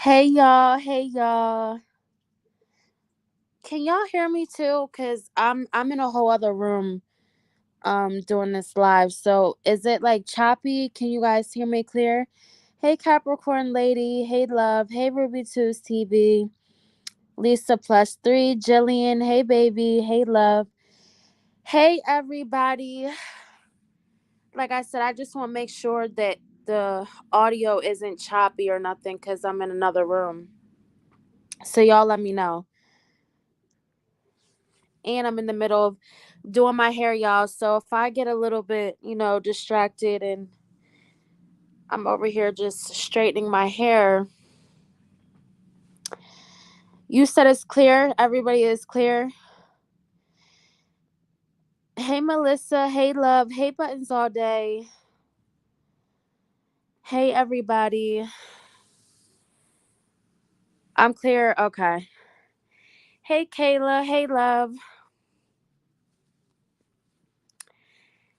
Hey y'all, hey y'all. Can y'all hear me too? Cause I'm in a whole other room doing this live. So is it like choppy? Can you guys hear me clear? Hey Capricorn lady, hey love, hey Ruby Two's TV, Lisa plus three, Jillian, hey baby, hey love. Hey everybody. Like I said, I just want to make sure that the audio isn't choppy or nothing because I'm in another room. So y'all let me know. And I'm in the middle of doing my hair, y'all. So if I get a little bit, distracted and I'm over here just straightening my hair, you said it's clear. Everybody is clear. Hey, Melissa. Hey, love. Hey, buttons all day. Hey, everybody. I'm clear. Okay. Hey, Kayla. Hey, love.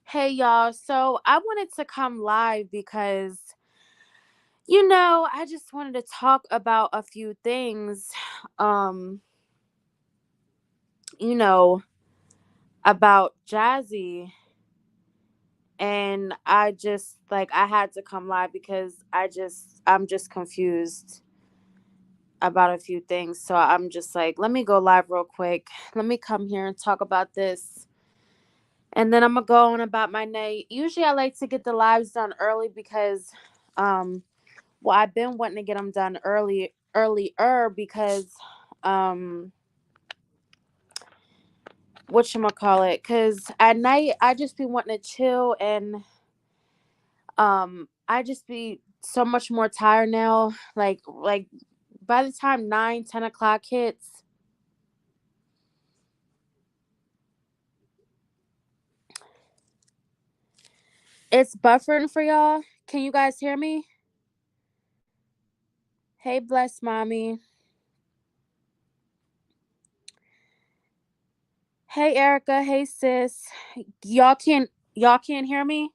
Hey, y'all. So I wanted to come live because, I just wanted to talk about a few things. Um, you know, about Jazzy, and I had to come live because I'm just confused about a few things. So I'm just like, let me go live real quick. Let me come here and talk about this. And then I'm gonna go on about my night. Usually I like to get the lives done early because um I've been wanting to get them done earlier because um whatchamacallit, because at night I just be wanting to chill, and I just be so much more tired now. Like by the time 9-10 o'clock hits, it's buffering for y'all. Can you guys hear me? Hey, bless mommy. Hey, Erica. Hey, sis. Y'all can't hear me.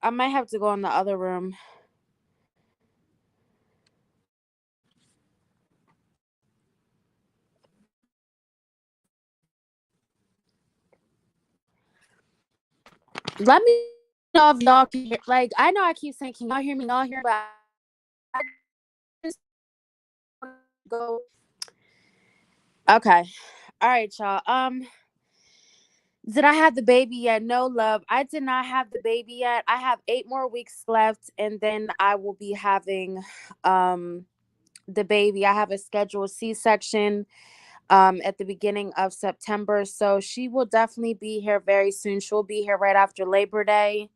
I might have to go in the other room. Let me know if y'all can hear. Like, I know I keep saying, can y'all hear me? Y'all hear, but I just go. Okay. All right, y'all. Did I have the baby yet? No, love. I did not have the baby yet. I have 8 more weeks left, and then I will be having um the baby. I have a scheduled C-section at the beginning of September. So she will definitely be here very soon. She'll be here right after Labor Day.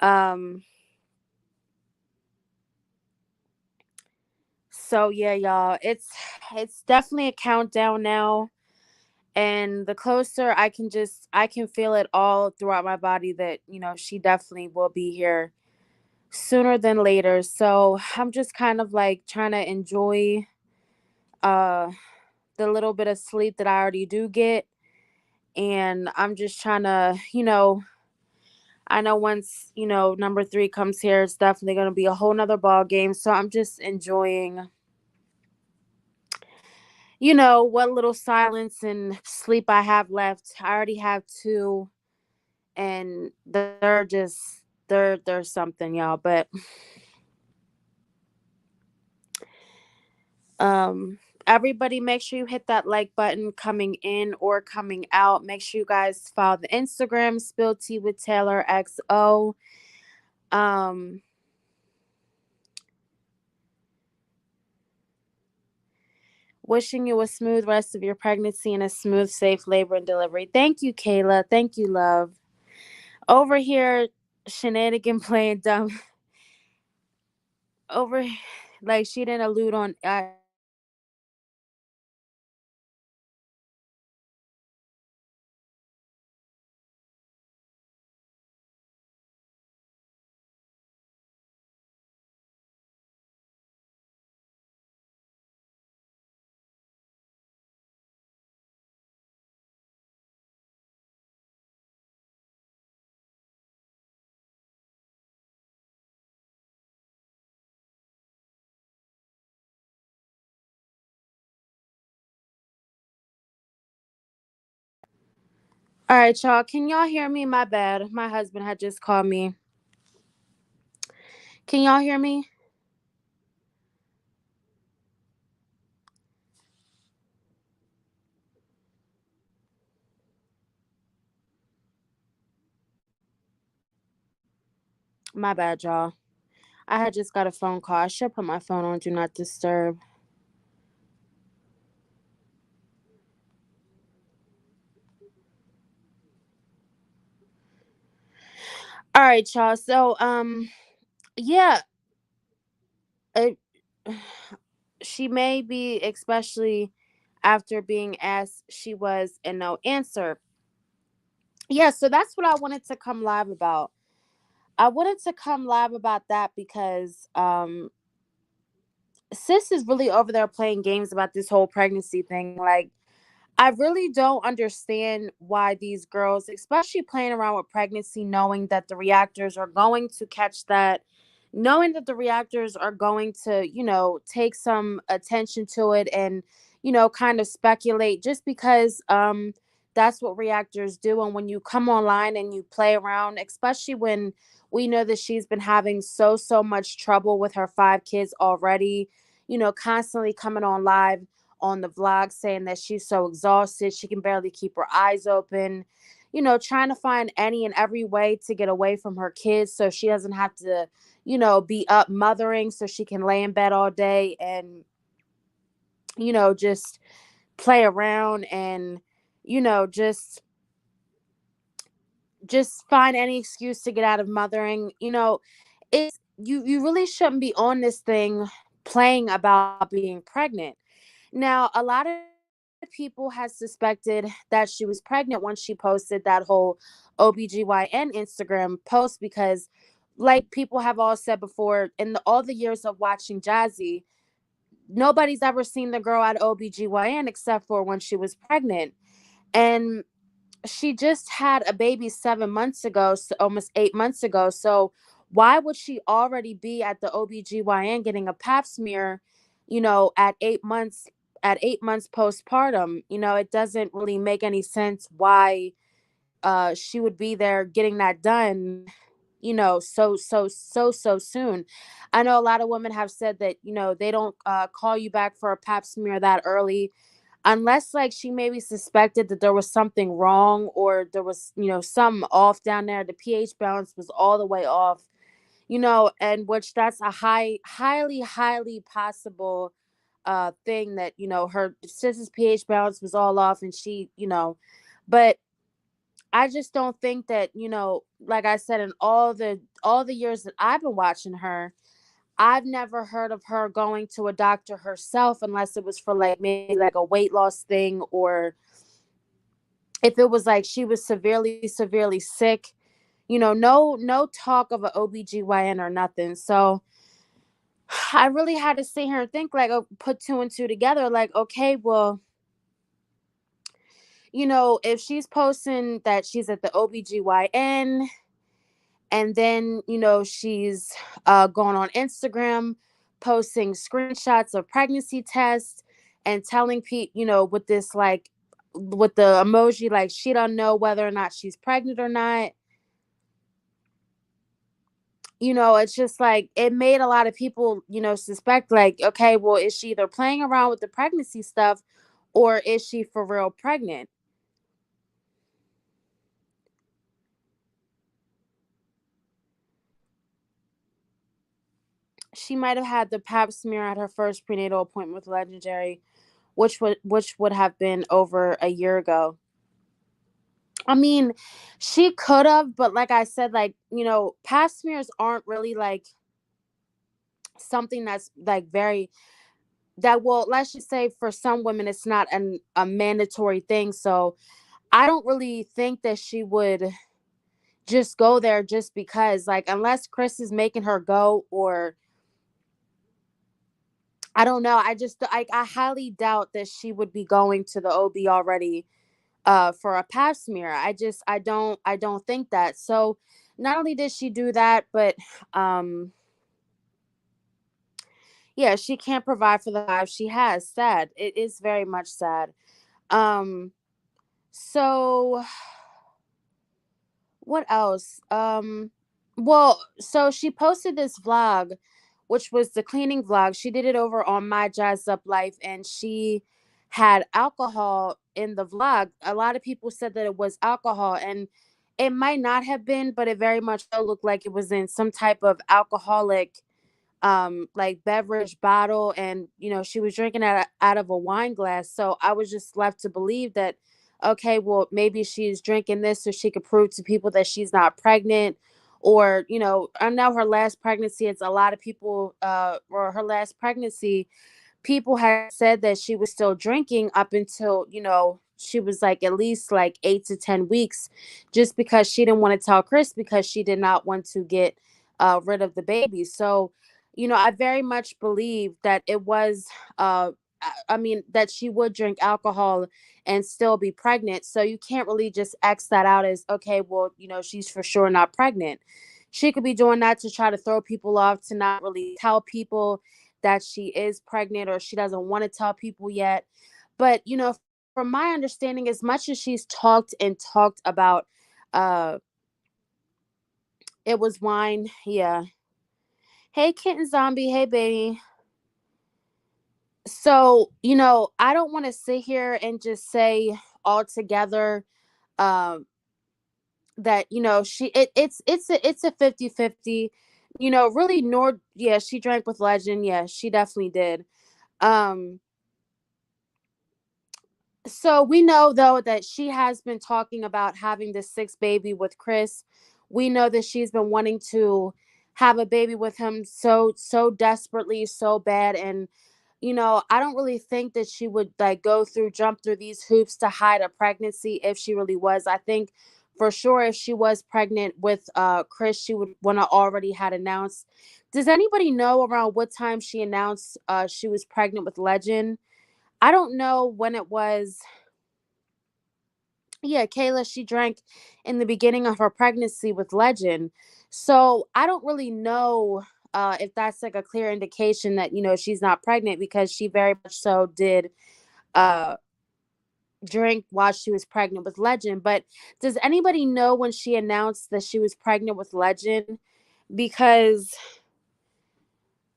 Um so yeah, y'all. It's definitely a countdown now. And the closer I can feel it all throughout my body that, she definitely will be here sooner than later. So I'm just kind of like trying to enjoy uh the little bit of sleep that I already do get. And I'm just trying to, I know once, number three comes here, it's definitely gonna be a whole nother ball game. So I'm just enjoying, what little silence and sleep I have left. I already have two, and they're just they're something, y'all. But everybody, make sure you hit that like button coming in or coming out. Make sure you guys follow the Instagram, Spill Tea with TaylorXo. um Wishing you a smooth rest of your pregnancy and a smooth, safe labor and delivery. Thank you, Kayla. Thank you, love. Over here, shenanigan playing dumb. Over, like, she didn't allude on. All right, y'all. Can y'all hear me? My bad. My husband had just called me. Can y'all hear me? My bad, y'all. I had just got a phone call. I should put my phone on do not disturb. All right, y'all. So, yeah, it, she may be, especially after being asked, she was and no answer. Yeah, so that's what I wanted to come live about. I wanted to come live about that because sis is really over there playing games about this whole pregnancy thing. Like, I really don't understand why these girls, especially playing around with pregnancy, knowing that the reactors are going to catch that, knowing that the reactors are going to, take some attention to it and, kind of speculate just because that's what reactors do. And when you come online and you play around, especially when we know that she's been having so much trouble with her 5 kids already, constantly coming on live on the vlog saying that she's so exhausted, she can barely keep her eyes open, trying to find any and every way to get away from her kids so she doesn't have to, be up mothering so she can lay in bed all day and, just play around and, you know, just just find any excuse to get out of mothering. It's you really shouldn't be on this thing playing about being pregnant. Now, a lot of people had suspected that she was pregnant when she posted that whole OBGYN Instagram post because, like people have all said before, in all the years of watching Jazzy, nobody's ever seen the girl at OBGYN except for when she was pregnant. And she just had a baby 7 months ago, so almost 8 months ago. So why would she already be at the OBGYN getting a pap smear, at 8 months, postpartum? It doesn't really make any sense why she would be there getting that done, so soon. I know a lot of women have said that, they don't call you back for a pap smear that early unless like she maybe suspected that there was something wrong or there was something off down there. The pH balance was all the way off, and which that's a highly possible thing that her sister's pH balance was all off and she, but I just don't think that, like I said, in all the years that I've been watching her, I've never heard of her going to a doctor herself unless it was for like maybe like a weight loss thing, or if it was like she was severely sick. No talk of an OBGYN or nothing. So I really had to sit here and think like, put two and two together, like, okay, well, if she's posting that she's at the OBGYN and then she's going on Instagram posting screenshots of pregnancy tests and telling people, with this like with the emoji like she don't know whether or not she's pregnant or not. It's just like it made a lot of people suspect like, okay, well, is she either playing around with the pregnancy stuff or is she for real pregnant? She might have had the pap smear at her first prenatal appointment with Legendary, which would have been over a year ago. I mean, she could have, but like I said, like, pap smears aren't really like something that's like very that will, let's just say for some women it's not a mandatory thing. So I don't really think that she would just go there just because, like, unless Chris is making her go, or I don't know. I highly doubt that she would be going to the OB already for a pap smear. I don't think that. So not only did she do that, but um yeah, she can't provide for the life she has. Sad. It is very much sad. Um so What else? Well, so she posted this vlog, which was the cleaning vlog. She did it over on My Jazz Up Life, and she had alcohol in the vlog. A lot of people said that it was alcohol, and it might not have been, but it very much so looked like it was in some type of alcoholic like beverage bottle, and she was drinking out of a wine glass. So I was just left to believe that, okay, well, maybe she's drinking this so she could prove to people that she's not pregnant. Or I know her last pregnancy, it's a lot of people, or her last pregnancy, people had said that she was still drinking up until she was like at least like 8 to 10 weeks, just because she didn't want to tell Chris, because she did not want to get rid of the baby. So I very much believe that it was I mean that she would drink alcohol and still be pregnant. So you can't really just X that out as, okay, well, she's for sure not pregnant. She could be doing that to try to throw people off, to not really tell people that she is pregnant, or she doesn't want to tell people yet. But from my understanding, as much as she's talked and talked about, uh it was wine. Yeah. Hey, kitten zombie. Hey, baby. So I don't want to sit here and just say altogether, um that it's a 50-50. Really, nor yeah, she drank with Legend. Yeah, she definitely did. um So we know though that she has been talking about having this sixth baby with Chris. We know that she's been wanting to have a baby with him so desperately, so bad. And I don't really think that she would like jump through these hoops to hide a pregnancy if she really was. I think for sure if she was pregnant with Chris, she would want to already had announced. Does anybody know around what time she announced she was pregnant with Legend? I don't know when it was. Yeah, Kayla, she drank in the beginning of her pregnancy with Legend. So I don't really know if that's like a clear indication that, she's not pregnant, because she very much so did uh, drink while she was pregnant with Legend. But does anybody know when she announced that she was pregnant with Legend? Because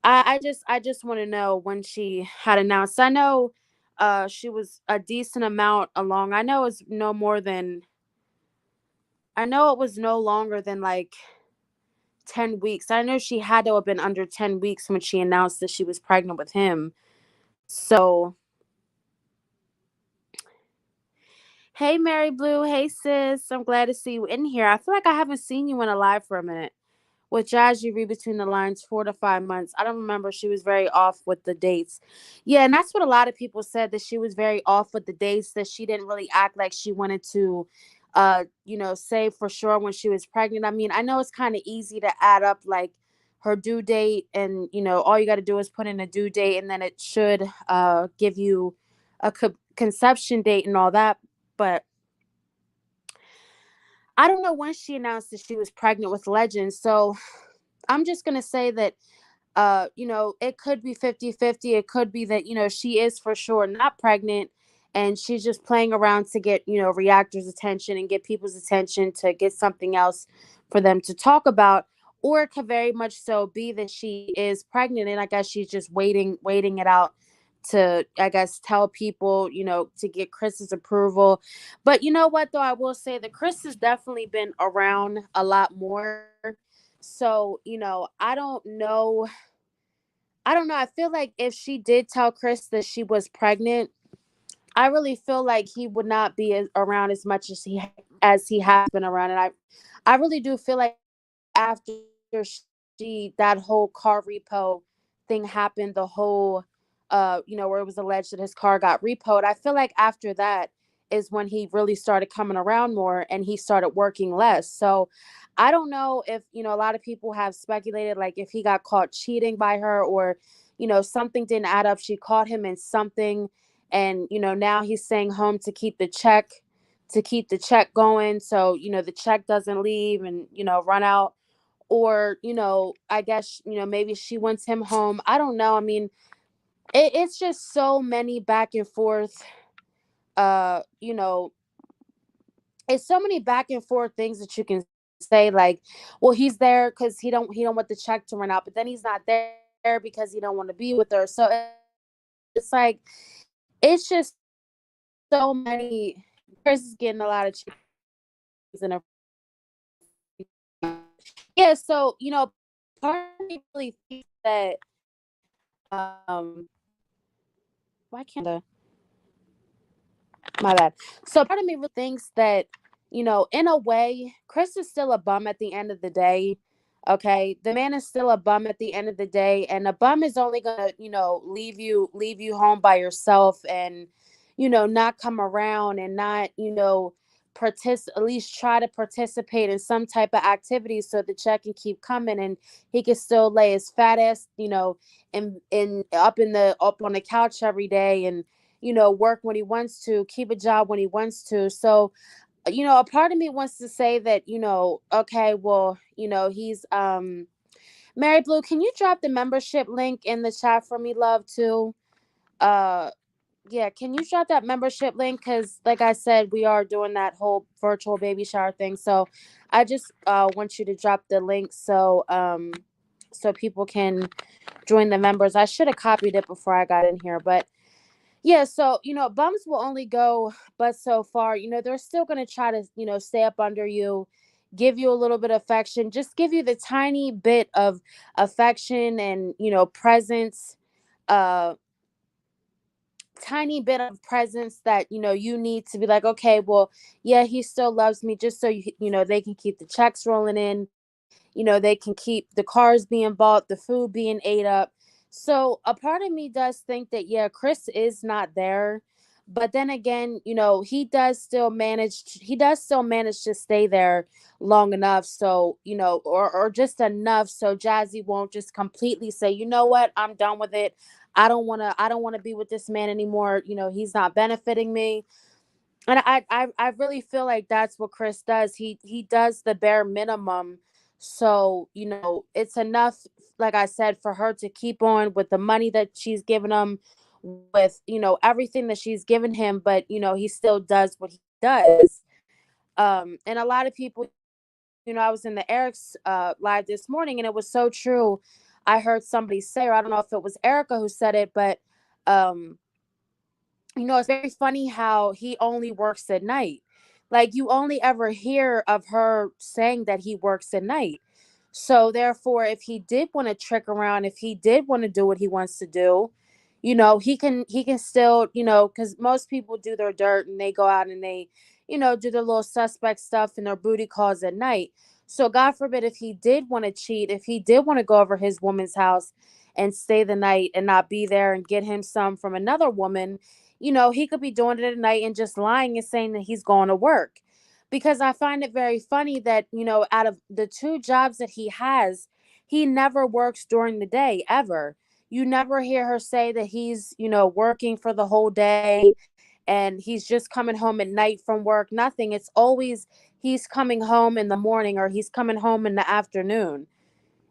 I just want to know when she had announced. I know she was a decent amount along. I know it was no longer than like 10 weeks. I know she had to have been under 10 weeks when she announced that she was pregnant with him. So, hey, Mary Blue. Hey, sis. I'm glad to see you in here. I feel like I haven't seen you in a live for a minute. With Jazz, you read between the lines, 4 to 5 months. I don't remember. She was very off with the dates. Yeah, and that's what a lot of people said, that she was very off with the dates, that she didn't really act like she wanted to, say for sure when she was pregnant. I mean, I know it's kind of easy to add up like her due date, and all you got to do is put in a due date, and then it should give you a conception date and all that. But I don't know when she announced that she was pregnant with Legend. So I'm just going to say that it could be 50-50. It could be that, she is for sure not pregnant, and she's just playing around to get, reactors' attention and get people's attention to get something else for them to talk about. Or it could very much so be that she is pregnant, and I guess she's just waiting it out to, I guess, tell people, to get Chris's approval. But you know what, though, I will say that Chris has definitely been around a lot more. So, I don't know. I feel like if she did tell Chris that she was pregnant, I really feel like he would not be around as much as he has been around. And I really do feel like after she that whole car repo thing happened, the whole where it was alleged that his car got repoed, I feel like after that is when he really started coming around more, and he started working less. So I don't know if, a lot of people have speculated like if he got caught cheating by her, or something didn't add up, she caught him in something, and now he's staying home to keep the check going, so the check doesn't leave and run out. Or I guess maybe she wants him home. I don't know. I mean, it's just so many back and forth. uh you know it's so many back and forth things that you can say like, well, he's there because he don't want the check to run out, but then he's not there because he don't want to be with her. So it's like it's just so many. Chris is getting a lot of chickens in a yeah. So part of me really thinks that why can't my bad. So part of me really thinks that, in a way, Chris is still a bum at the end of the day. Okay. The man is still a bum at the end of the day. And a bum is only gonna, leave you home by yourself and, not come around and not, at least try to participate in some type of activity so the check can keep coming and he can still lay his fat ass, in up on the couch every day and work when he wants to, keep a job when he wants to. So, a part of me wants to say that, okay, well, he's Mary Blue, can you drop the membership link in the chat for me, love, too? Uh yeah, can you drop that membership link? Because like I said, we are doing that whole virtual baby shower thing. So I just want you to drop the link so people can join the members. I should have copied it before I got in here, but yeah, so bums will only go but so far. They're still gonna try to, stay up under you, give you a little bit of affection, just give you the tiny bit of affection and, presence, uh tiny bit of presence that, you need to be like, okay, well, yeah, he still loves me, just so they can keep the checks rolling in, they can keep the cars being bought, the food being ate up. So a part of me does think that, yeah, Chris is not there. But then again, he does still manage to stay there long enough. So, or just enough so Jazzy won't just completely say, you know what, I'm done with it. I don't wanna be with this man anymore. He's not benefiting me. And I really feel like that's what Chris does. He does the bare minimum. So, it's enough, like I said, for her to keep on with the money that she's given him, with, everything that she's given him, but he still does what he does. And a lot of people, I was in the Eric's live this morning and it was so true. I heard somebody say, or I don't know if it was Erica who said it, but um it's very funny how he only works at night. Like you only ever hear of her saying that he works at night. So therefore, if he did want to trick around, if he did want to do what he wants to do, he can still, because most people do their dirt and they go out and they, do their little suspect stuff and their booty calls at night. So God forbid if he did want to cheat, if he did want to go over his woman's house and stay the night and not be there and get him some from another woman, he could be doing it at night and just lying and saying that he's going to work. Because I find it very funny that, out of the two jobs that he has, he never works during the day ever. You never hear her say that he's, working for the whole day and he's just coming home at night from work. Nothing. It's always he's coming home in the morning or he's coming home in the afternoon.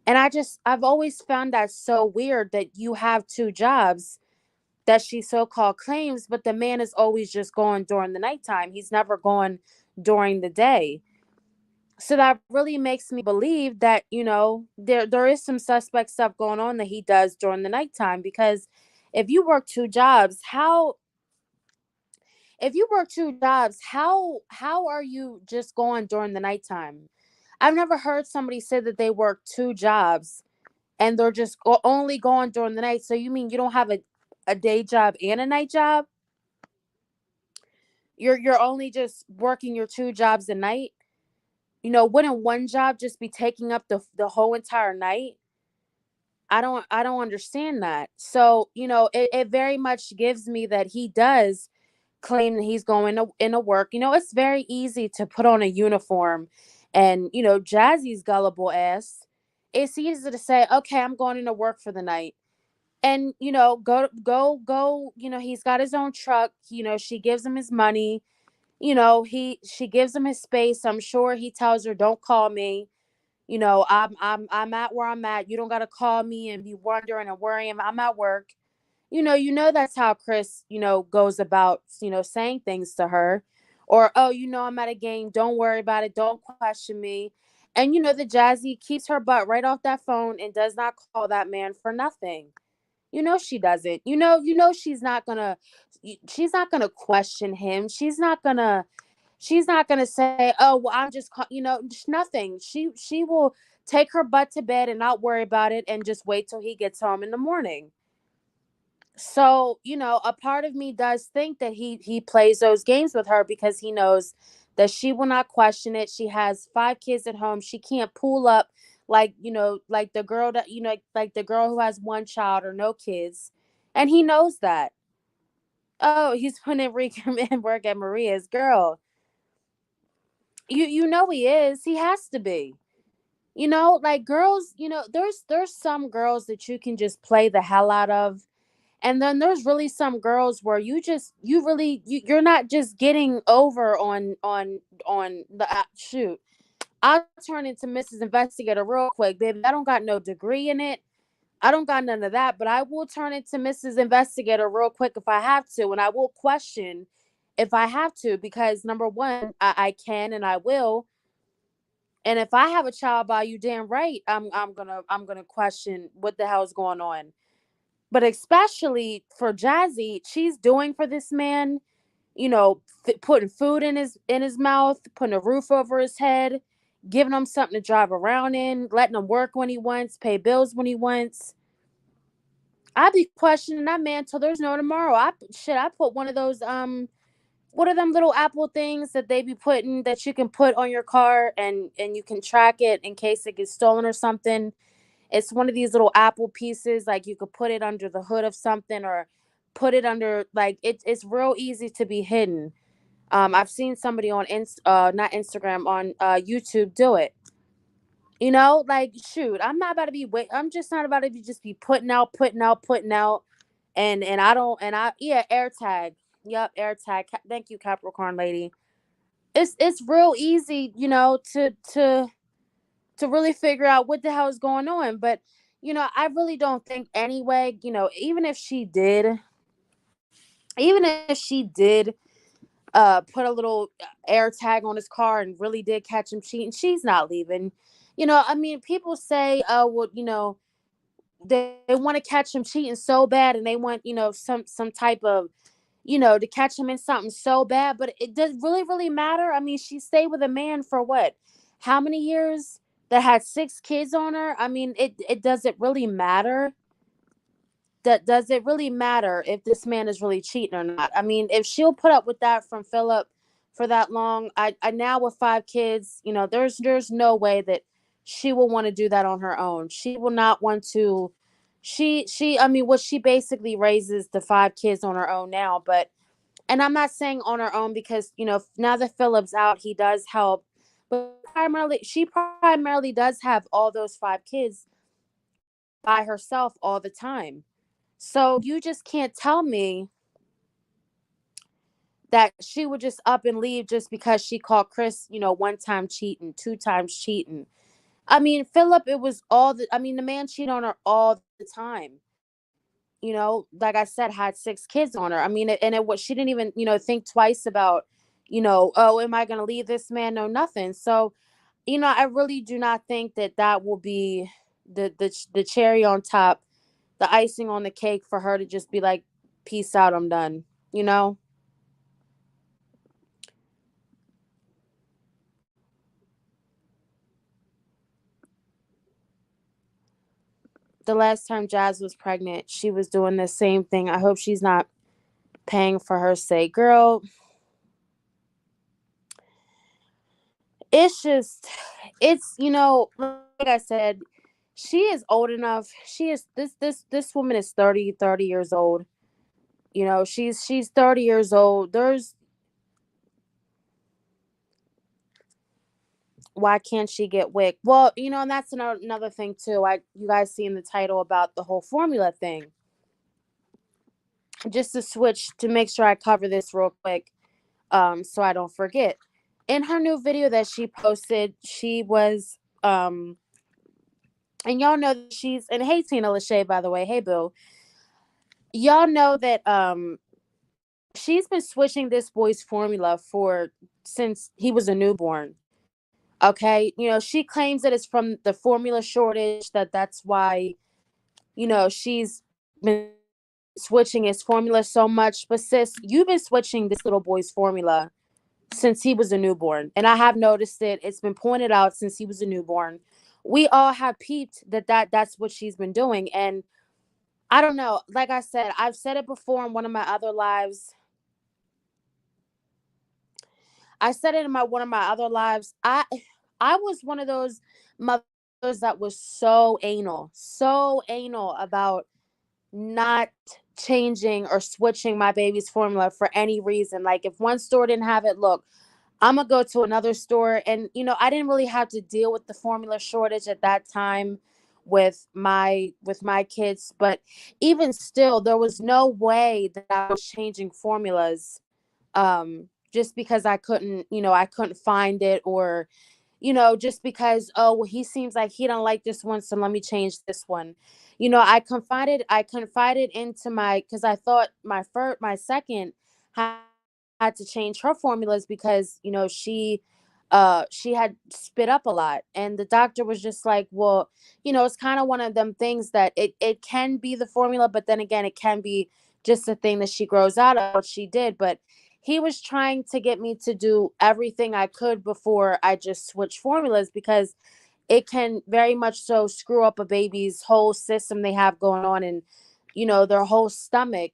And I've always found that so weird that you have two jobs that she so called claims, but the man is always just going during the nighttime. He's never going during the day. So that really makes me believe that, there is some suspect stuff going on that he does during the nighttime. Because if you work two jobs, how are you just going during the nighttime? I've never heard somebody say that they work two jobs and they're just only going during the night. So you mean you don't have a day job and a night job? You're only just working your two jobs at night? Wouldn't one job just be taking up the whole entire night? I don't understand that. So, it very much gives me that he does claim that he's going to into work. It's very easy to put on a uniform and, Jazzy's gullible ass. It's easy to say, okay, I'm going into work for the night. And, go, he's got his own truck, she gives him his money, she gives him his space. I'm sure he tells her, don't call me. I'm at where I'm at. You don't gotta call me and be wondering and worrying. I'm at work. That's how Chris, goes about, saying things to her. Or, oh, I'm at a game. Don't worry about it. Don't question me. And you know that Jazzy keeps her butt right off that phone and does not call that man for nothing. You know she doesn't. You know she's not gonna question him. She's not gonna say, "Oh, well, I'm just nothing." She will take her butt to bed and not worry about it and just wait till he gets home in the morning. So, a part of me does think that he plays those games with her because he knows that she will not question it. She has 5 kids at home. She can't pull up like the girl that like the girl who has one child or no kids. And he knows that. Oh, he's putting in work at Maria's. Girl, you know he is. He has to be. Like girls, there's some girls that you can just play the hell out of. And then there's really some girls where you're not just getting over on the shoot. I'll turn into Mrs. Investigator real quick, baby. I don't got no degree in it. I don't got none of that, but I will turn into Mrs. Investigator real quick if I have to, and I will question if I have to, because number one, I can and I will. And if I have a child by you, damn right, I'm gonna question what the hell is going on. But especially for Jazzy, she's doing for this man, putting food in his mouth, putting a roof over his head, giving him something to drive around in, letting him work when he wants, pay bills when he wants. I be questioning that man till there's no tomorrow. I put one of those what are them little Apple things that they be putting that you can put on your car and you can track it in case it gets stolen or something. It's one of these little Apple pieces, like you could put it under the hood of something or put it under like it's real easy to be hidden. I've seen somebody on not Instagram, on YouTube do it. Like shoot, I'm just not about to be just be putting out, putting out, putting out, and I don't and I yeah, AirTag. Yep, AirTag. Thank you, Capricorn lady. It's real easy, to really figure out what the hell is going on. But I really don't think anyway. Even if she did put a little air tag on his car and really did catch him cheating, she's not leaving. I mean, people say, oh well, they want to catch him cheating so bad, and they want some type of to catch him in something so bad. But it does really matter. I mean, she stayed with a man for what? How many years? That had 6 kids on her. I mean, it doesn't really matter. Does it really matter if this man is really cheating or not? I mean, if she'll put up with that from Philip for that long, I now with 5 kids, there's no way that she will want to do that on her own. She will not want to. I mean, what she basically raises the 5 kids on her own now, but and I'm not saying on her own because now that Philip's out, he does help, but she primarily does have all those 5 kids by herself all the time. So you just can't tell me that she would just up and leave just because she caught Chris, one time cheating, 2 times cheating. I mean, Philip, it was I mean, the man cheated on her all the time. Like I said, had 6 kids on her. I mean, and it was she didn't even, think twice about, oh, am I going to leave this man? No, nothing. So, I really do not think that that will be the cherry on top, the icing on the cake for her to just be like, peace out, I'm done. You know, the last time Jazz was pregnant, she was doing the same thing. I hope she's not paying for her sake. Girl, it's just, like I said, she is old enough. She is this woman is 30 years old. She's 30 years old. Why can't she get WIC? Well, and that's another thing too. You guys seen the title about the whole formula thing. Just to switch to make sure I cover this real quick, so I don't forget. In her new video that she posted, she was and y'all know that and hey Tina Lachey, by the way, hey Bill. Y'all know that she's been switching this boy's formula for since he was a newborn. Okay, she claims that it's from the formula shortage, that's why, she's been switching his formula so much. But sis, you've been switching this little boy's formula since he was a newborn. And I have noticed it. It's been pointed out since he was a newborn. We all have peeped that's what she's been doing. And I don't know. Like I said, I've said it before in one of my other lives. I said it in my one of my other lives. I was one of those mothers that was so anal about not changing or switching my baby's formula for any reason. Like if one store didn't have it, look, I'm gonna go to another store. And I didn't really have to deal with the formula shortage at that time with my kids, but even still, there was no way that I was changing formulas just because I couldn't find it, or just because, oh well, he seems like he don't like this one, so let me change this one. I confided into my, because I thought my second had, had to change her formulas because she had spit up a lot, and the doctor was just like, well, it's kind of one of them things that it can be the formula, but then again, it can be just a thing that she grows out of, what she did. But he was trying to get me to do everything I could before I just switch formulas, because it can very much so screw up a baby's whole system they have going on, and their whole stomach.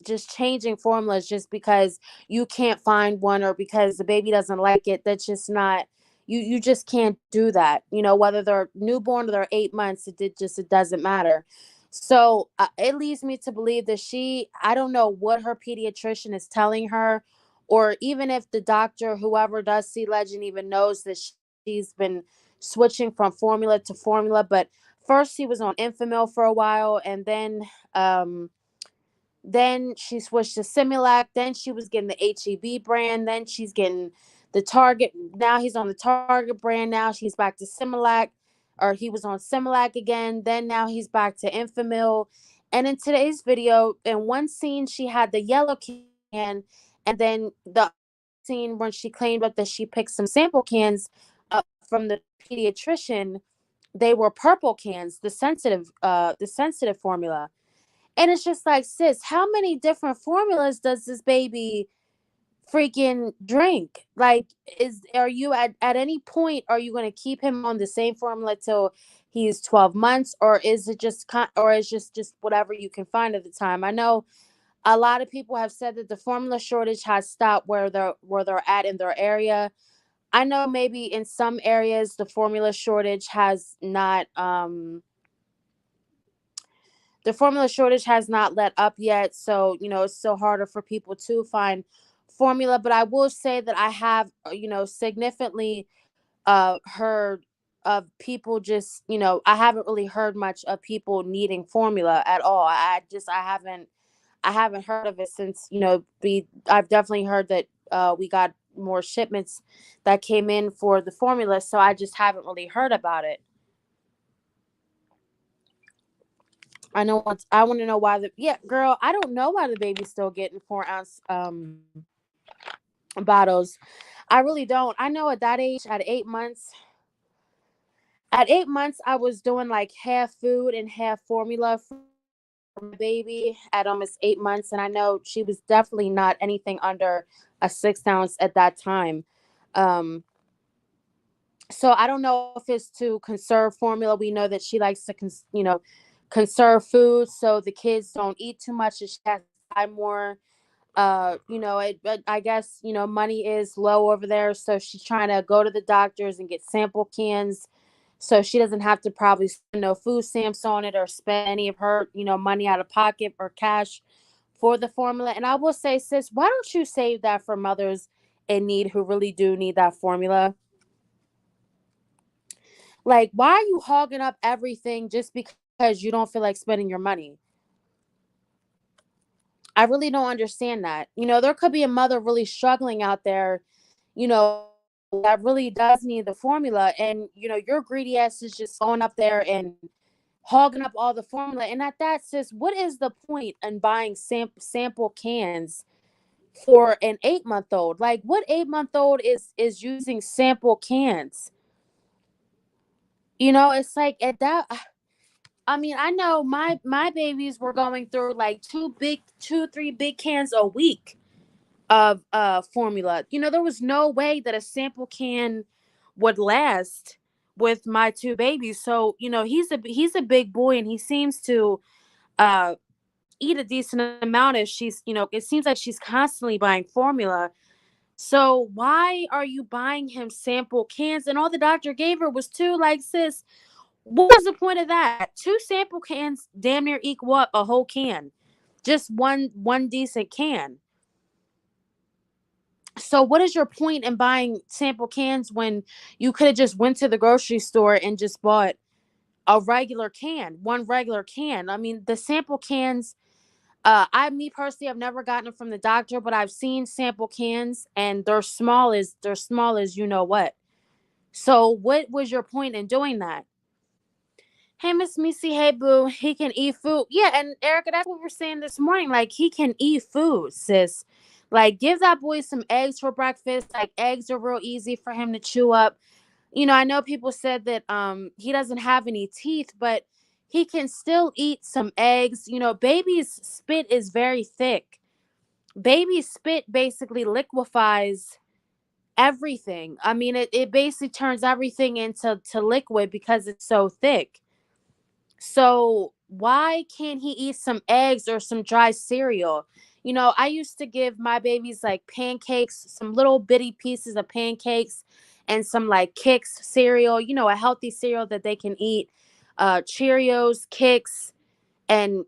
Just changing formulas just because you can't find one, or because the baby doesn't like it, that's just not, you just can't do that, whether they're newborn or they're 8 months. It doesn't matter. So it leads me to believe that I don't know what her pediatrician is telling her, or even if the doctor, whoever does see legend, even knows that she's been switching from formula to formula. But first he was on Infamil for a while, and then she switched to Similac. Then she was getting the HEB brand. Then she's getting the Target. Now he's on the Target brand. Now she's back to Similac, or he was on Similac again. Then now he's back to Infamil. And in today's video, in one scene, she had the yellow can, and then the scene when she claimed that she picked some sample cans from the pediatrician, they were purple cans, the sensitive formula. And it's just like, sis, how many different formulas does this baby freaking drink? Like, are you at any point, are you going to keep him on the same formula till he's 12 months, or is it or is just whatever you can find at the time? I know a lot of people have said that the formula shortage has stopped where they're at in their area. I know maybe in some areas the formula shortage has not let up yet, so it's still harder for people to find formula. But I will say that I have significantly heard of people, just I haven't really heard much of people needing formula at all. I haven't heard of it since I've definitely heard that we got more shipments that came in for the formula, so I just haven't really heard about it. I want to know why yeah, girl, I don't know why the baby's still getting 4 ounce bottles. I really don't. I know at that age, at 8 months, I was doing like half food and half formula for my baby at almost 8 months. And I know she was definitely not anything under a 6 ounce at that time. Um, so I don't know if it's to conserve formula. We know that she likes to, conserve food so the kids don't eat too much and she has to buy more. But I guess money is low over there, so she's trying to go to the doctors and get sample cans, so she doesn't have to probably spend no food stamps on it, or spend any of her money out of pocket or cash for the formula. And I will say, sis, why don't you save that for mothers in need who really do need that formula? Like, why are you hogging up everything just because you don't feel like spending your money? I really don't understand that. There could be a mother really struggling out there, you know, that really does need the formula. And, your greedy ass is just going up there and hogging up all the formula. And at that, sis, what is the point in buying sample cans for an 8-month old? Like, what 8-month old is using sample cans? It's like at that. I mean, I know my babies were going through like 3 big cans a week of formula. There was no way that a sample can would last with my 2 babies. So, he's a big boy, and he seems to uh eat a decent amount. As she's, it seems like she's constantly buying formula. So why are you buying him sample cans? And all the doctor gave her was two. Like, sis, what was the point of that? Two sample cans damn near equal up a whole can. Just one decent can. So what is your point in buying sample cans when you could have just went to the grocery store and just bought a regular can, one regular can? I mean, the sample cans, me personally, I've never gotten it from the doctor, but I've seen sample cans, and they're small as you know what. So what was your point in doing that? Hey, Miss Missy, hey boo, he can eat food. Yeah, and Erica, that's what we were saying this morning. Like, he can eat food, sis. Like, give that boy some eggs for breakfast. Like, eggs are real easy for him to chew up. I know people said that he doesn't have any teeth, but he can still eat some eggs. Baby's spit is very thick. Baby spit basically liquefies everything. I mean, it basically turns everything into liquid because it's so thick. So why can't he eat some eggs or some dry cereal? I used to give my babies like pancakes, some little bitty pieces of pancakes, and some like Kicks cereal, a healthy cereal that they can eat. Cheerios, Kicks, and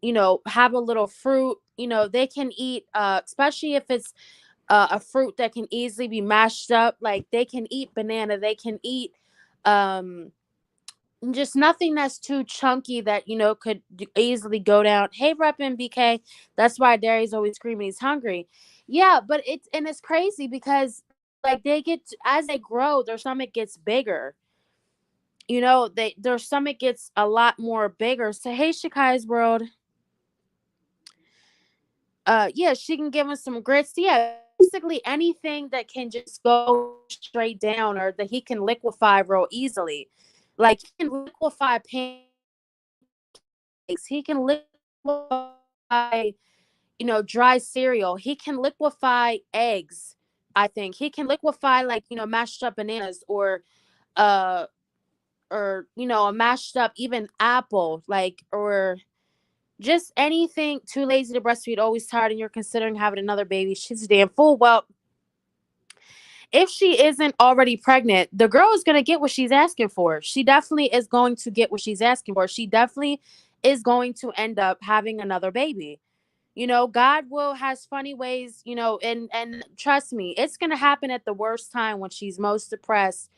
have a little fruit. They can eat, especially if it's a fruit that can easily be mashed up. Like, they can eat banana, they can eat um just nothing that's too chunky that could easily go down. Hey, Rep and BK, that's why Darius always screaming he's hungry. Yeah, but it's crazy because like as they grow, their stomach gets bigger. Their stomach gets a lot more bigger. So hey, Shakai's world. Yeah, she can give him some grits. Yeah, basically anything that can just go straight down or that he can liquefy real easily. Like, he can liquefy pancakes, he can liquefy, dry cereal, he can liquefy eggs. I think he can liquefy, like, mashed up bananas, uh or a mashed up even apple, like, or just anything. Too lazy to breastfeed, always tired, and you're considering having another baby. She's a damn fool. Well, if she isn't already pregnant, the girl is going to get what she's asking for. She definitely is going to get what she's asking for. She definitely is going to end up having another baby. God will has funny ways, and trust me, it's going to happen at the worst time, when she's most depressed,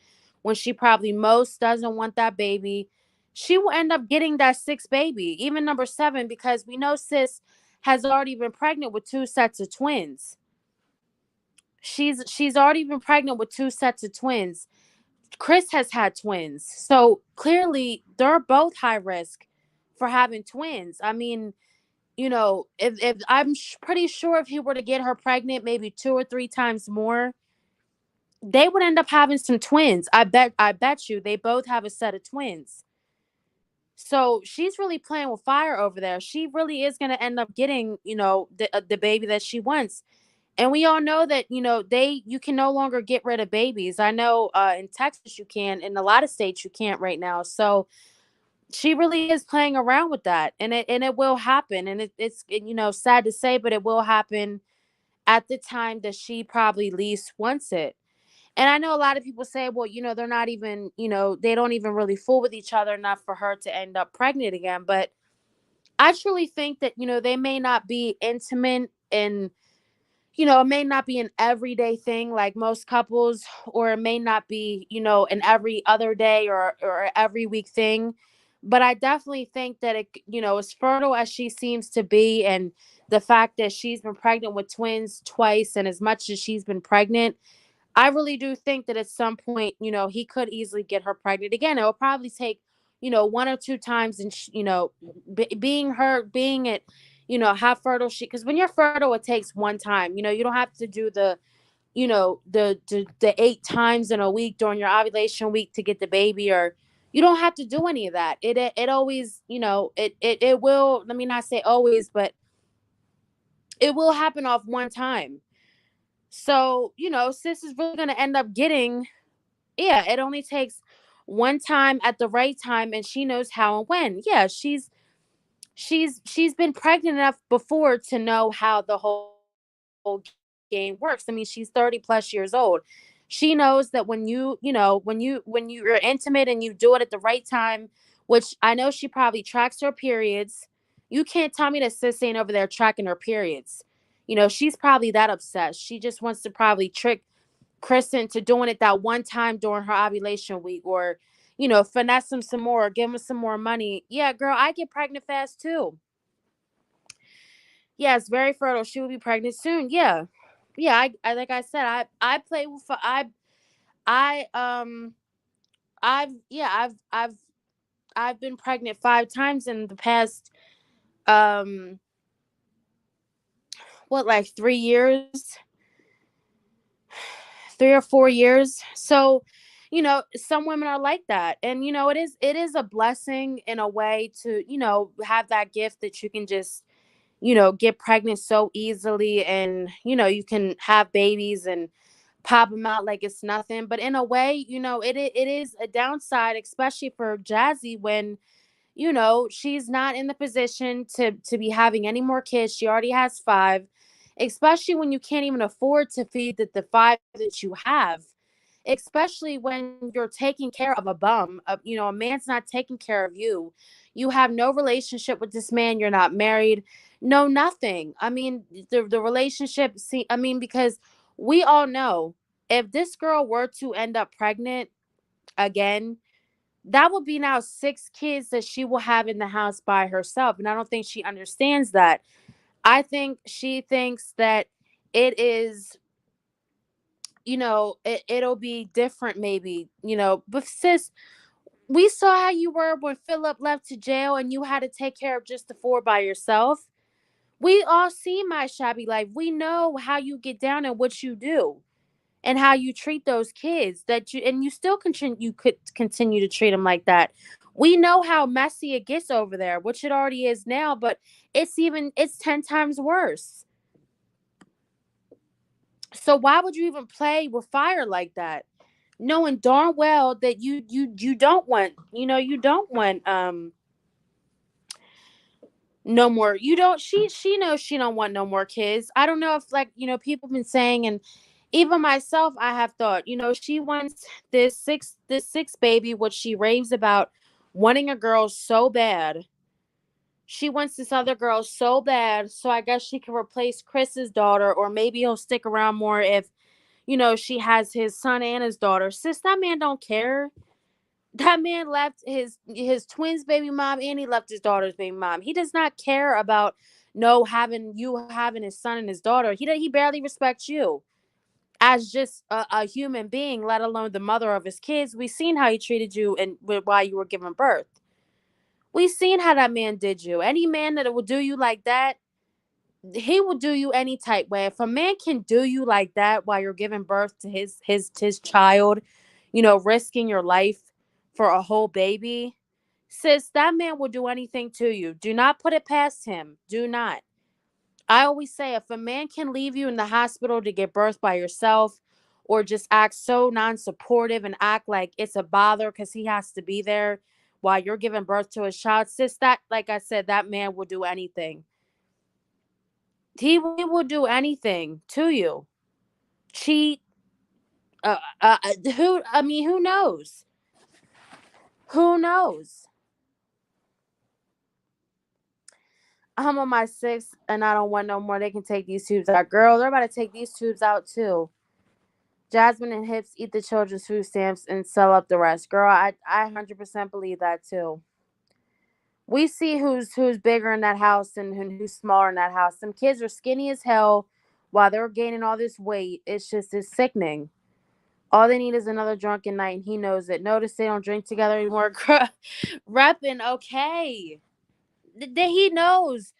when she probably most doesn't want that baby. She will end up getting that sixth baby, even number 7, because we know sis has already been pregnant with 2 sets of twins. She's already been pregnant with 2 sets of twins. Chris has had twins. So clearly they're both high risk for having twins. I mean, if I'm pretty sure if he were to get her pregnant maybe 2 or 3 times more, they would end up having some twins. I bet you they both have a set of twins. So she's really playing with fire over there. She really is going to end up getting, the baby that she wants. And we all know that, you can no longer get rid of babies. I know in Texas you can, in a lot of states you can't right now. So she really is playing around with that, and it will happen, and it's sad to say, but it will happen at the time that she probably least wants it. And I know a lot of people say, well, they're not even, they don't even really fool with each other enough for her to end up pregnant again. But I truly think that, they may not be intimate, and it may not be an everyday thing like most couples, or it may not be, an every other day or every week thing. But I definitely think that as fertile as she seems to be, and the fact that she's been pregnant with twins twice, and as much as she's been pregnant, I really do think that at some point, he could easily get her pregnant again. It will probably take, 1 or 2 times, and being it, how fertile she. Because when you're fertile, it takes one time. You don't have to do the 8 times in a week during your ovulation week to get the baby, or You don't have to do any of that. It always, it will, let me not say always, but it will happen off one time. So, sis is really gonna end up getting, yeah, it only takes one time at the right time, and she knows how and when. Yeah, she's been pregnant enough before to know how the whole game works. I mean, she's 30 plus years old. She knows that when you're intimate and you do it at the right time, which I know she probably tracks her periods. You can't tell me that sis ain't over there tracking her periods. She's probably that obsessed. She just wants to probably trick Chris into doing it that one time during her ovulation week, or finesse him some more, give him some more money. Yeah, girl, I get pregnant fast too. Yeah, it's very fertile. She will be pregnant soon. Yeah, yeah. I like I said, I play with I I've yeah I've been pregnant 5 times in the past, um what, like 3 years, 3 or 4 years. So, some women are like that, and it is a blessing in a way to have that gift that you can just get pregnant so easily, and you can have babies and pop them out like it's nothing. But in a way, it is a downside, especially for Jazzy, when she's not in the position to be having any more kids. She already has five, especially when you can't even afford to feed the five that you have, especially when you're taking care of a bum. A man's not taking care of you. You have no relationship with this man. You're not married. No, nothing. I mean, the relationship. See, I mean, because we all know, if this girl were to end up pregnant again, that will be now 6 kids that she will have in the house by herself. And I don't think she understands that. I think she thinks that it is, it'll be different, maybe, but sis, we saw how you were when Philip left to jail and you had to take care of just the four by yourself. We all see My Shabby Life. We know how you get down and what you do, and how you treat those kids, and you still continue to treat them like that. We know how messy it gets over there, which it already is now, but it's 10 times worse. So why would you even play with fire like that, knowing darn well that you don't want, no more. You don't She knows she don't want no more kids. I don't know if, like, people been saying, and even myself, I have thought, she wants this six baby, which she raves about wanting a girl so bad. She wants this other girl so bad, so I guess she can replace Chris's daughter, or maybe he'll stick around more if she has his son and his daughter. Sis, that man don't care. That man left his twins baby mom, and he left his daughter's baby mom. He does not care about no having his son and his daughter. He barely respects you as just a human being, let alone the mother of his kids. We seen how he treated you and while you were giving birth. We seen how that man did you. Any man that will do you like that, he will do you any type way. If a man can do you like that while you're giving birth to his child, risking your life for a whole baby, sis, that man will do anything to you. Do not put it past him. Do not. I always say, if a man can leave you in the hospital to get birth by yourself, or just act so non-supportive and act like it's a bother because he has to be there while you're giving birth to his child, sis, that, like I said, that man will do anything. He will do anything to you. Cheat. Who? I mean, who knows? Who knows? I'm on my sixth, and I don't want no more. They can take these tubes out, girl. They're about to take these tubes out too. Jasmine and Hips eat the children's food stamps and sell up the rest, girl. I 100% believe that too. We see who's bigger in that house and who's smaller in that house. Some kids are skinny as hell while they're gaining all this weight. It's sickening. All they need is another drunken night, and he knows it. Notice they don't drink together anymore. Repping, okay. He knows.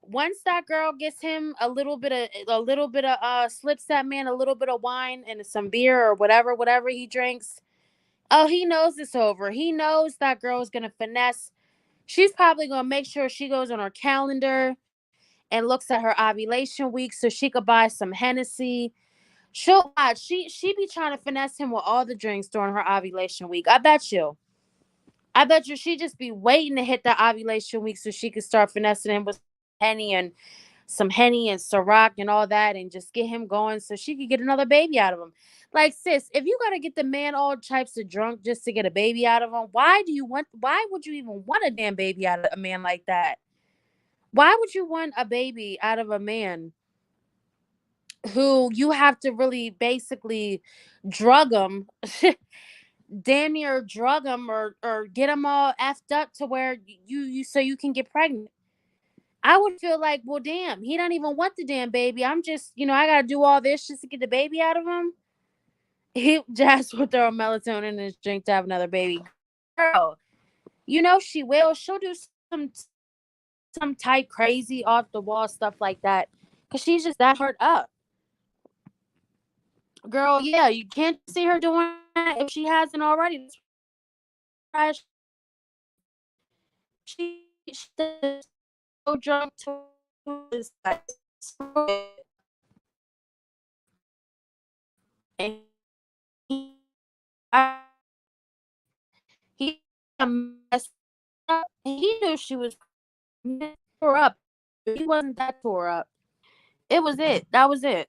Once that girl gets him a little bit of slips that man a little bit of wine and some beer or whatever he drinks, Oh, he knows it's over. He knows that girl is gonna finesse. She's probably gonna make sure she goes on her calendar and looks at her ovulation week so she could buy some Hennessy. She'll watch. She be trying to finesse him with all the drinks during her ovulation week. I bet you. I bet you she just be waiting to hit the ovulation week so she could start finessing him with Henny and some Henny and Ciroc and all that and just get him going so she could get another baby out of him. Like, sis, if you gotta get the man all types of drunk just to get a baby out of him, why would you even want a damn baby out of a man like that? Why would you want a baby out of a man who you have to really basically drug him, damn near drug him or get him all effed up to where you so you can get pregnant? I would feel like, well, damn, he don't even want the damn baby. I'm just, I gotta do all this just to get the baby out of him. He just would throw melatonin in his drink to have another baby. Girl, she will. She'll do some type crazy off the wall stuff like that because she's just that hard up. Girl, yeah, you can't see her doing that if she hasn't already. She's so drunk to this, and he, I, he messed up. He knew she was tore up. He wasn't that tore up. It was it. That was it.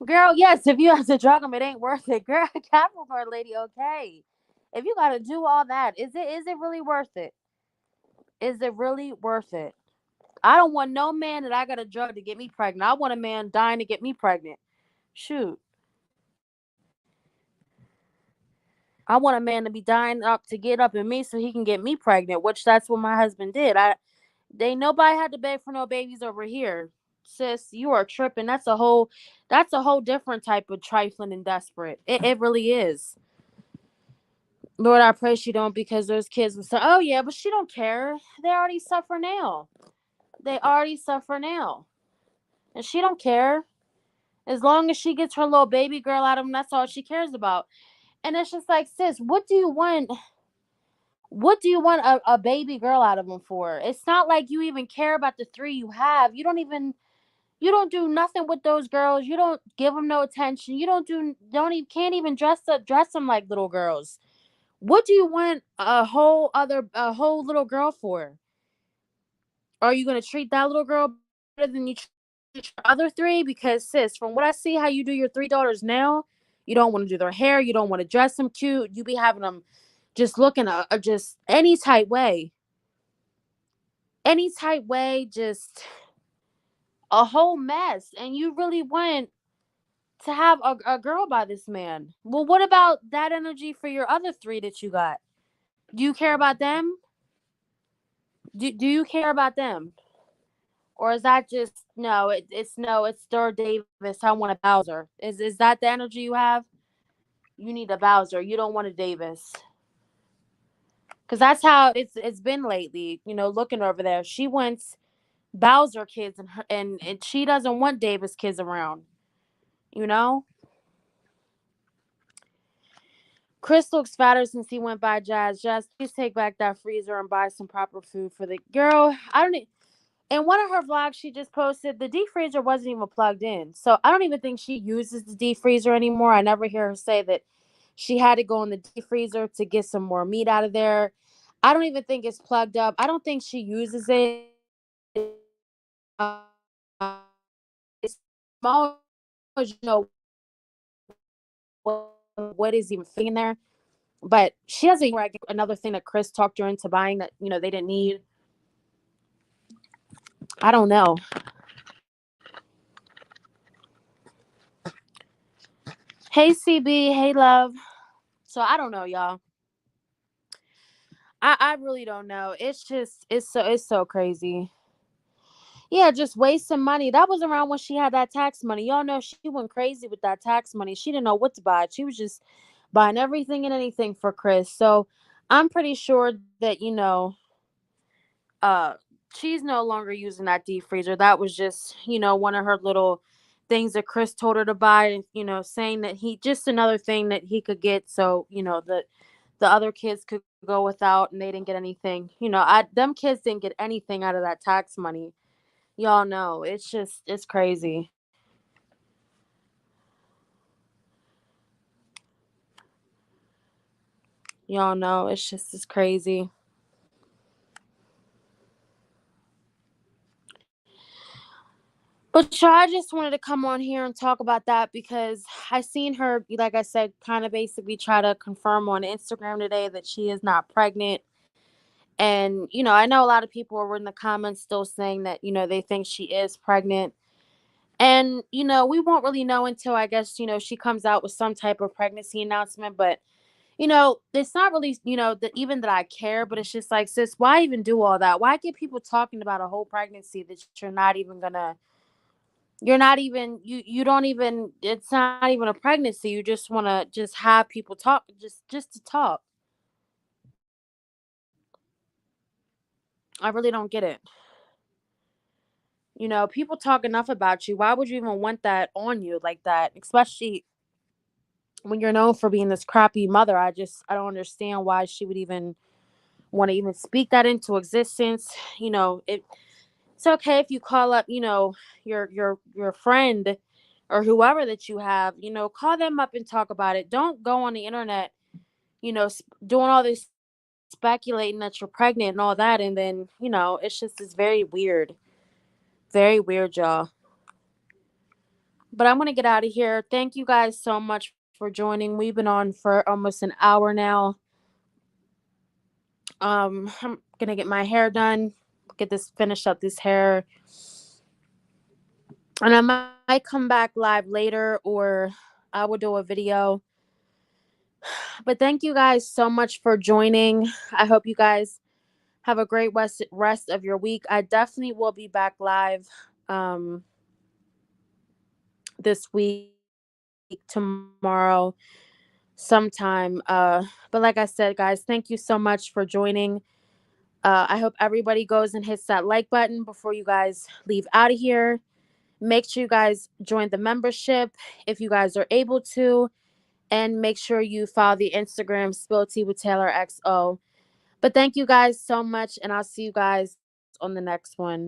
Girl, yes, if you have to drug him, it ain't worth it. Girl, Capricorn lady, okay. If you gotta do all that, is it really worth it? Is it really worth it? I don't want no man that I got to drug to get me pregnant. I want a man dying to get me pregnant. Shoot. I want a man to be dying up to get up in me so he can get me pregnant, which that's what my husband did. Nobody had to beg for no babies over here. Sis, you are tripping. That's a whole different type of trifling and desperate. It really is. Lord, I pray she don't because those kids will say, oh yeah, but she don't care. They already suffer now. They already suffer now. And she don't care. As long as she gets her little baby girl out of him, that's all she cares about. And it's just like, sis, what do you want? What do you want a baby girl out of him for? It's not like you even care about the three you have. You don't do nothing with those girls. You don't give them no attention. You don't even can't even dress them like little girls. What do you want a whole little girl for? Are you gonna treat that little girl better than you treat your other three? Because sis, from what I see, how you do your three daughters now, you don't want to do their hair. You don't want to dress them cute. You be having them just looking just any type way, just a whole mess. And you really want to have a girl by this man. Well, what about that energy for your other three that you got? Do you care about them? Do you care about them? Or is that just no? It's no. It's Stir Davis. I want a Bowser. Is that the energy you have? You need a Bowser. You don't want a Davis. Because that's how it's been lately. Looking over there, she wants Bowser kids and she doesn't want Davis kids around. You know. Chris looks fatter since he went by Jazz. Jazz, please take back that freezer and buy some proper food for the girl. I don't. In one of her vlogs, she just posted the deep freezer wasn't even plugged in. So I don't even think she uses the deep freezer anymore. I never hear her say that she had to go in the deep freezer to get some more meat out of there. I don't even think it's plugged up. I don't think she uses it. Uh, it's small as what is even fitting in there. But she doesn't even another thing that Chris talked her into buying that they didn't need. I don't know. Hey CB, hey love. So I don't know, y'all. I really don't know. It's so crazy. Yeah, just wasting money. That was around when she had that tax money. Y'all know she went crazy with that tax money. She didn't know what to buy. She was just buying everything and anything for Chris. So I'm pretty sure that uh she's no longer using that deep freezer. That was just one of her little things that Chris told her to buy, and saying that he just another thing that he could get, so the other kids could go without, and they didn't get anything. I them kids didn't get anything out of that tax money. Y'all know it's crazy. Y'all know it's crazy. But I just wanted to come on here and talk about that because I seen her, like I said, kind of basically try to confirm on Instagram today that she is not pregnant. And, I know a lot of people were in the comments still saying that, they think she is pregnant. And, we won't really know until I guess, she comes out with some type of pregnancy announcement. But, it's not really, that even that I care, but it's just like, sis, why even do all that? Why get people talking about a whole pregnancy that you're not even you don't even it's not even a pregnancy. You just want to just have people talk just to talk. I really don't get it. People talk enough about you. Why would you even want that on you like that, especially when you're known for being this crappy mother? I don't understand why she would even want to even speak that into existence. It's okay if you call up, your friend or whoever that you have, call them up and talk about it. Don't go on the internet, doing all this speculating that you're pregnant and all that, and then it's very weird, very weird, y'all. But I'm gonna get out of here. Thank you guys so much for joining. We've been on for almost an hour now. I'm gonna get my hair done, get this finished up this hair, and I might come back live later, or I will do a video. But thank you guys so much for joining. I hope you guys have a great rest of your week. I definitely will be back live this week, tomorrow, sometime. But like I said, guys, thank you so much for joining. I hope everybody goes and hits that like button before you guys leave out of here. Make sure you guys join the membership if you guys are able to. And make sure you follow the Instagram Spill Tea with TaylorXo. But thank you guys so much, and I'll see you guys on the next one.